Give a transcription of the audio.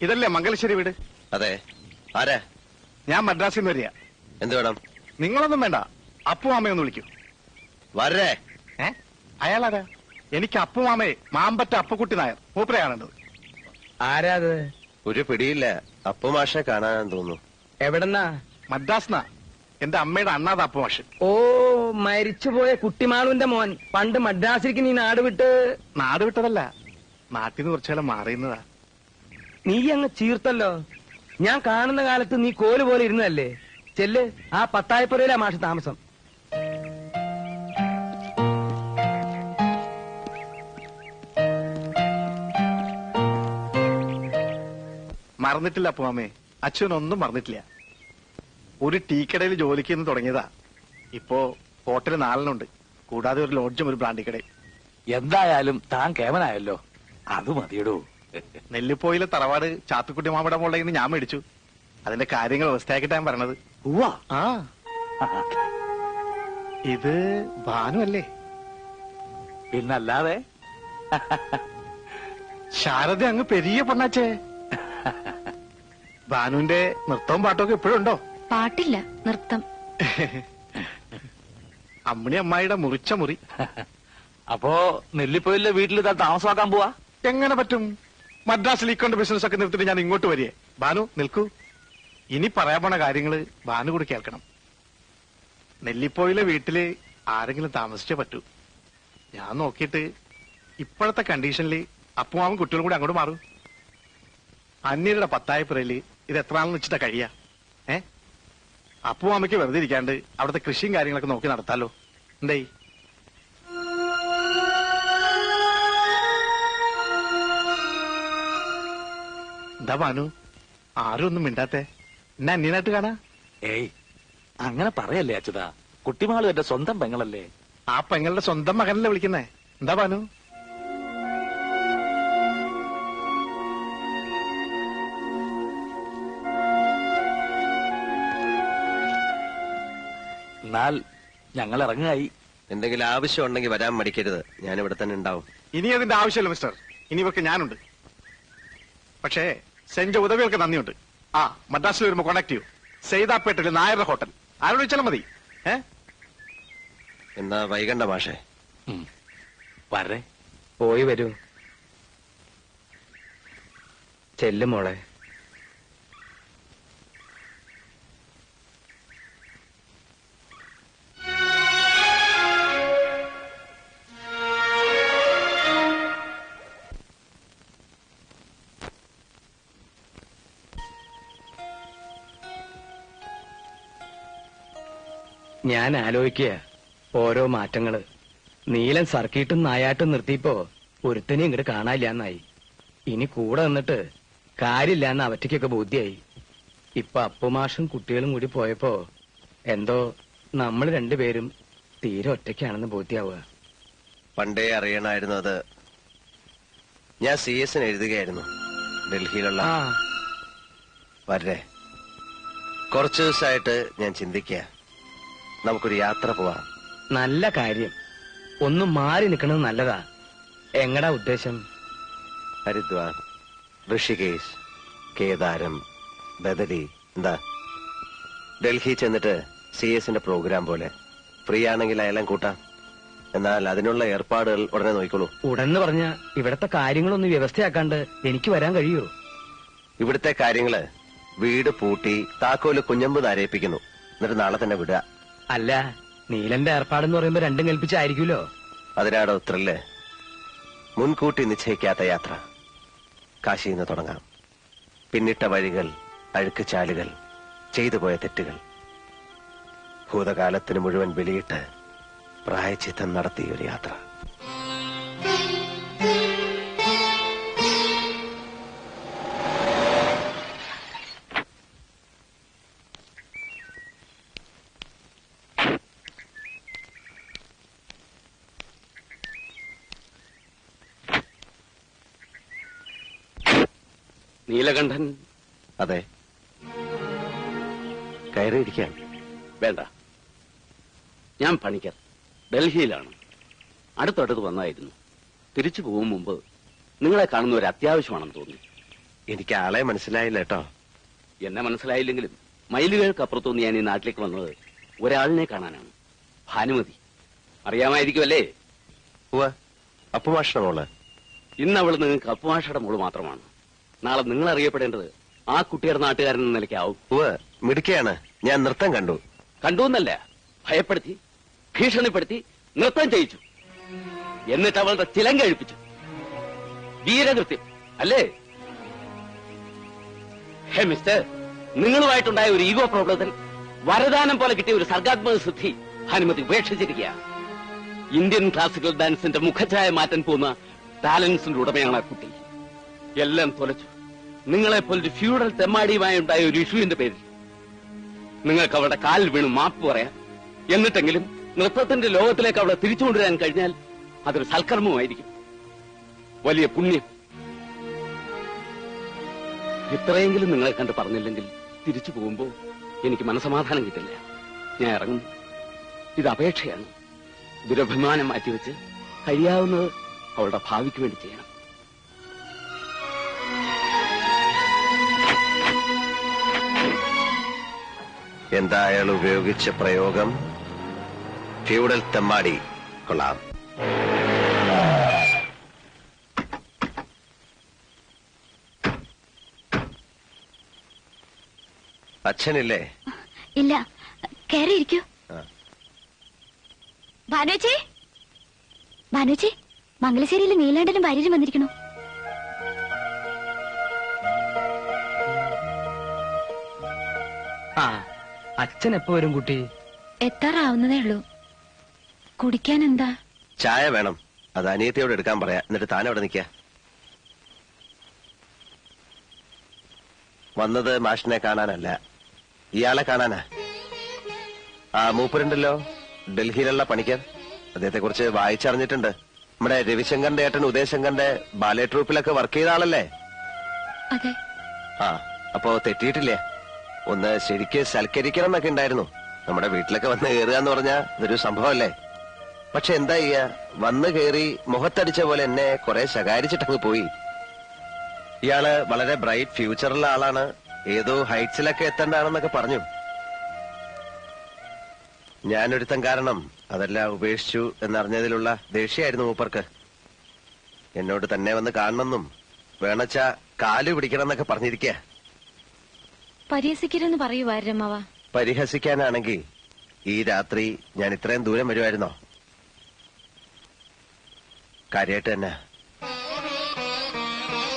ഇതല്ലേ മംഗലശ്ശേരി വീട്? അതെ. ആരാ? ഞാൻ മദ്രാസിൽ നിന്ന് വരിക. എന്ത് വേണം? നിങ്ങളൊന്നും വേണ്ട, അപ്പു മാമയൊന്ന് വിളിക്കൂ. വരേ. അയാളാരാ? എനിക്ക് അപ്പു മാമയെ മാമ്പറ്റ അപ്പുക്കുട്ടി നായർ മൂപ്പരയാണുള്ളത്. ആരാത്? ഒരു പിടിയില്ല. അപ്പു മാഷെ കാണാനെന്ന് തോന്നുന്നു. എവിടെന്നാ? മദ്രാസ്നാ. എന്റെ അമ്മയുടെ അണ്ണാത അപ്പു മാഷ്. ഓ, മരിച്ചുപോയ കുട്ടിമാളുവിന്റെ മോൻ. പണ്ട് മദ്രാസിലേക്ക് നീ നാട് വിട്ട്? നാട് വിട്ടതല്ല, നാട്ടിൽ നിന്ന് കുറച്ചുകാലം മാറിയുന്നതാ. നീ അങ്ങ് ചീർത്തല്ലോ. ഞാൻ കാണുന്ന കാലത്ത് നീ കോല് പോലെ ഇരുന്നതല്ലേ? ചെല്ല്, ആ പത്തായപ്പുരയിലാ മാഷ് താമസം. മറന്നിട്ടില്ല അപ്പു മാമേ, അച്ഛനൊന്നും മറന്നിട്ടില്ല. ഒരു ടീക്കടയിൽ ജോലിക്ക് നിന്ന് തുടങ്ങിയതാ. ഇപ്പോ ഹോട്ടൽ 4 കൂടാതെ ഒരു ലോഡ്ജും ഒരു ബ്രാൻഡിക്കടയും. എന്തായാലും താൻ കേവനായല്ലോ, അത് മതിയടൂ. നെല്ലിപ്പോയിലെ തറവാട് ചാത്തുക്കുട്ടി മാമയുടെ മുകളിൽ നിന്ന് ഞാൻ മേടിച്ചു. അതിന്റെ കാര്യങ്ങൾ വ്യവസ്ഥയാക്കിട്ടാ ഞാൻ പറഞ്ഞത്. ആ, ഇത് ഭാനു അല്ലേ? പിന്നല്ലാതെ. ശാരദ അങ്ങ് പെരിയ പൊണ്ണാച്ചേ. ഭാനുവിന്റെ നൃത്തവും പാട്ടൊക്കെ ഇപ്പോഴും ഉണ്ടോ? പാട്ടില്ല, നൃത്തം. അമ്മിണി അമ്മായിയുടെ മുറിച്ച മുറി. അപ്പോ നെല്ലിപ്പോയിലെ വീട്ടിൽ താൻ താമസമാക്കാൻ പോവാ? എങ്ങനെ പറ്റും? മദ്രാസിൽ ഇക്കൊണ്ട് ബിസിനസ് ഒക്കെ നിർത്തിട്ട് ഞാൻ ഇങ്ങോട്ട് വരികയെ. ഭാനു നിൽക്കൂ. ഇനി പറയാൻ പോണ കാര്യങ്ങള് ഭാനു കൂടി കേൾക്കണം. നെല്ലിപ്പോയിലെ വീട്ടില് ആരെങ്കിലും താമസിച്ചേ പറ്റൂ. ഞാൻ നോക്കിയിട്ട് ഇപ്പോഴത്തെ കണ്ടീഷനിൽ അപ്പുമാവും കുട്ടികളും കൂടി അങ്ങോട്ട് മാറും. അന്യരുടെ പത്തായപ്പുരയില് ഇത് എത്ര നാളെന്ന് വെച്ചിട്ടാ കഴിയാ? അപ്പുമാമയ്ക്ക് വെറുതെ ഇരിക്കാണ്ട് അവിടുത്തെ കൃഷിയും കാര്യങ്ങളൊക്കെ നോക്കി നടത്താലോ. എന്തേ? എന്താ ഭാനു, ആരും ഒന്നും മിണ്ടാത്തെ? എന്നെ അന്യനായിട്ട് കാണാ? ഏയ്, അങ്ങനെ പറയല്ലേ അച്യുതാ. കുട്ടിമാളും എന്റെ സ്വന്തം പെങ്ങളല്ലേ. ആ പെങ്ങളുടെ സ്വന്തം മകനല്ലേ വിളിക്കുന്നേ. എന്താ ഭാനു? എന്നാൽ ഞങ്ങൾ ഇറങ്ങായി. എന്തെങ്കിലും ആവശ്യം ഉണ്ടെങ്കിൽ വരാൻ മടിക്കരുത്. ഞാനിവിടെ തന്നെ ഉണ്ടാവും. ഇനി അതിന്റെ ആവശ്യമില്ല മിസ്റ്റർ. ഇനി ഇവർക്ക് ഞാനുണ്ട്. പക്ഷേ സെന്റ് ഉദവികൾക്ക് നന്ദിയുണ്ട്. ആ, മദ്രാസിൽ വരുമ്പോ കോണ്ടാക്ട് ചെയ്യൂ. സെയ്താപ്പേട്ടിലെ നായരുടെ ഹോട്ടൽ. ആരോട് വെച്ചാലും മതി. എന്നാ വൈകണ്ട മാഷേ. വരേ. പോയി വരൂ. ചെല്ലു മോളെ. ഞാൻ ആലോചിക്കുക ഓരോ മാറ്റങ്ങള്. നീലൻ സർക്കിട്ടും നായാട്ടും നിർത്തിയപ്പോ ഒരുത്തനെ ഇങ്ങോട്ട് കാണാനില്ലാന്നായി. ഇനി കൂടെ നിന്നിട്ട് കാര്യമില്ലാന്ന് അവറ്റയ്ക്കൊക്കെ ബോധ്യായി. ഇപ്പൊ അപ്പുമാഷും കുട്ടികളും കൂടി പോയപ്പോ എന്തോ നമ്മൾ രണ്ടുപേരും തീരെ ഒറ്റയ്ക്കാണെന്ന് ബോധ്യാവുക. പണ്ടേ അറിയണമായിരുന്നു അത്. ഞാൻ CS എഴുതുകയായിരുന്നു ഡൽഹിയിലുള്ള. വരേ. കുറച്ചു ദിവസമായിട്ട് ഞാൻ ചിന്തിക്കുക, നമുക്കൊരു യാത്ര പോവാം. നല്ല കാര്യം. ഒന്ന് മാറി നിൽക്കണത് നല്ലതാ. എങ്ങടാ ഉദ്ദേശം? ഹരിദ്വാർ, ഋഷികേശ്, കേദാരം, ബദരി. എന്താ? ഡൽഹി ചെന്നിട്ട് CS പ്രോഗ്രാം പോലെ ഫ്രീ ആണെങ്കിൽ അയാളെല്ലാം കൂട്ടാം. എന്നാൽ അതിനുള്ള ഏർപ്പാടുകൾ ഉടനെ നോക്കിക്കോളൂ. ഉടനെ പറഞ്ഞ ഇവിടത്തെ കാര്യങ്ങളൊന്ന് വ്യവസ്ഥയാക്കാണ്ട് എനിക്ക് വരാൻ കഴിയോ? ഇവിടുത്തെ കാര്യങ്ങള് വീട് പൂട്ടി താക്കോല് കുഞ്ഞമ്പ് നരയിപ്പിക്കുന്നു. എന്നിട്ട് നാളെ തന്നെ വിടുക. അല്ല, നീലന്റെ ഏർപ്പാടെന്ന് പറയുമ്പോ രണ്ടും കൽപ്പിച്ചായിരിക്കുമല്ലോ. അതിനാടോ ത്രില്ല്. മുൻകൂട്ടി നിശ്ചയിക്കാത്ത യാത്ര. കാശിയിൽ നിന്ന് തുടങ്ങാം. പിന്നിട്ട വഴികൾ, അഴുക്ക് ചാലുകൾ, ചെയ്തു പോയ തെറ്റുകൾ, ഭൂതകാലത്തിന് മുഴുവൻ ബലിയിട്ട് പ്രായച്ചിത്തം നടത്തിയ ഒരു യാത്ര. നീലകണ്ഠൻ? അതെ. കയറിയിരിക്കാം. വേണ്ട, ഞാൻ പണിക്കർ. ഡൽഹിയിലാണ്. അടുത്തടുത്ത് വന്നായിരുന്നു. തിരിച്ചു പോകും മുമ്പ് നിങ്ങളെ കാണുന്ന ഒരു അത്യാവശ്യമാണെന്ന് തോന്നി. എനിക്ക് ആളെ മനസ്സിലായില്ല കേട്ടോ. എന്നെ മനസ്സിലായില്ലെങ്കിലും മൈലുകൾക്കപ്പുറത്തുനിന്ന് ഞാൻ ഈ നാട്ടിലേക്ക് വന്നത് ഒരാളിനെ കാണാനാണ്. ഭാനുമതി അറിയാമായിരിക്കുമല്ലേ? ഉവ്വ്, അപ്പുമാഷ്ട മോള്. ഇന്ന് അവൾ നിങ്ങൾക്ക് അപ്പുമാഷയുടെ മോള് മാത്രമാണ്. നാളെ നിങ്ങൾ അറിയപ്പെടേണ്ടത് ആ കുട്ടിയുടെ നാട്ടുകാരൻ എന്ന നിലയ്ക്കാവും. ഉവ്വ്, മിടുക്കിയാണ്. ഞാൻ നൃത്തം കണ്ടു. കണ്ടുവെന്നല്ല, ഭയപ്പെടുത്തി, ഭീഷണിപ്പെടുത്തി നൃത്തം ചെയ്യിച്ചു. എന്നിട്ട് അവളുടെ ചിലങ്ക കഴിപ്പിച്ചു. വീരകൃത്യം അല്ലേ? ഹേ മിസ്റ്റർ, നിങ്ങളുമായിട്ടുണ്ടായ ഒരു ഈഗോ പ്രോബ്ലത്തിൽ വരദാനം പോലെ കിട്ടിയ ഒരു സർഗാത്മക സിദ്ധി ഭാനുമതി ഉപേക്ഷിച്ചിരിക്കുക. ഇന്ത്യൻ ക്ലാസിക്കൽ ഡാൻസിന്റെ മുഖഛായ മാറ്റാൻ പോകുന്ന ടാലൻസിന്റെ ഉടമയാണ് ആ കുട്ടി. എല്ലാം തൊലച്ചു. നിങ്ങളെപ്പോലൊരു ഫ്യൂഡൽ തെമ്മാടിയുമായി ഉണ്ടായ ഒരു ഇഷ്യൂവിന്റെ പേരിൽ നിങ്ങൾക്ക് അവളുടെ കാലിൽ വീണ് മാപ്പ് പറയാം. എന്നിട്ടെങ്കിലും നൃത്തത്തിന്റെ ലോകത്തിലേക്ക് അവളെ തിരിച്ചുകൊണ്ടുവരാൻ കഴിഞ്ഞാൽ അതൊരു സൽക്കർമ്മമായിരിക്കും, വലിയ പുണ്യം. ഇത്രയെങ്കിലും നിങ്ങളെ കണ്ട് പറഞ്ഞില്ലെങ്കിൽ തിരിച്ചു പോകുമ്പോ എനിക്ക് മനസമാധാനം കിട്ടില്ല. ഞാൻ ഇറങ്ങും. ഇത് അപേക്ഷയാണ്. ദുരഭിമാനം മാറ്റിവെച്ച് കഴിയാവുന്നത് അവളുടെ ഭാവിക്ക് വേണ്ടി ചെയ്യണം. എന്താ അയാൾ ഉപയോഗിച്ച പ്രയോഗം? ഫ്യൂഡൽ തെമ്മാടി. കൊള്ളാം. അച്ഛനില്ലേ? ഇല്ല, കയറിയിരിക്കൂ. ആ. ഭാനുച്ചി, ഭാനുച്ചി, മംഗലശ്ശേരിയിൽ നീലാണ്ടനും ഭാര്യരും വന്നിരിക്കണു. ആ, അച്ഛൻ എപ്പോ വരും കുട്ടി? എത്താറാവുന്നതേ ഉള്ളൂ. കുടിക്കാൻ എന്താ? ചായ വേണം. അത് അനിയത്തിയോട് എടുക്കാൻ പറയാ. എന്നിട്ട് താൻ അവിടെ നിൽക്ക. വന്നത് മാഷിനെ കാണാനല്ല, ഇയാളെ കാണാനാ. ആ മൂപ്പരുണ്ടല്ലോ, ഡൽഹിയിലുള്ള പണിക്കർ. അദ്ദേഹത്തെ കുറിച്ച് വായിച്ചറിഞ്ഞിട്ടുണ്ട്. നമ്മുടെ രവിശങ്കറിന്റെ ഏട്ടൻ ഉദയശങ്കറിന്റെ ബാലെ ട്രൂപ്പിലൊക്കെ വർക്ക് ചെയ്ത ആളല്ലേ? അതെ. ആ, അപ്പോ തെറ്റിയിട്ടില്ലേ? ഒന്ന് ശരിക്ക് സൽക്കരിക്കണം എന്നൊക്കെ ഉണ്ടായിരുന്നു. നമ്മുടെ വീട്ടിലൊക്കെ വന്ന് കയറുക എന്ന് പറഞ്ഞാ ഇതൊരു സംഭവമല്ലേ? പക്ഷെ എന്താ ചെയ്യാ, വന്ന് കയറി മുഖത്തടിച്ച പോലെ എന്നെ കുറെ ശകാരിച്ചിട്ടങ്ങ് പോയി. ഇയാള് വളരെ ബ്രൈറ്റ് ഫ്യൂച്ചറുള്ള ആളാണ്, ഏതോ ഹൈറ്റ്സിലൊക്കെ എത്തേണ്ടതാണെന്നൊക്കെ പറഞ്ഞു. ഞാനൊരുത്തം കാരണം അതെല്ലാം ഉപേക്ഷിച്ചു എന്നറിഞ്ഞതിലുള്ള ദേഷ്യമായിരുന്നു മൂപ്പർക്ക്. എന്നോട് തന്നെ വന്ന് കാണണമെന്നും വേണച്ച കാല് പിടിക്കണം എന്നൊക്കെ പറഞ്ഞിരിക്കുക. പരിഹസിക്കരുന്ന് പറയുവാരമ്മവ. പരിഹസിക്കാനാണെങ്കിൽ ഈ രാത്രി ഞാൻ ഇത്രയും ദൂരം വരുമായിരുന്നോ? കാര്യമായിട്ട് തന്നെ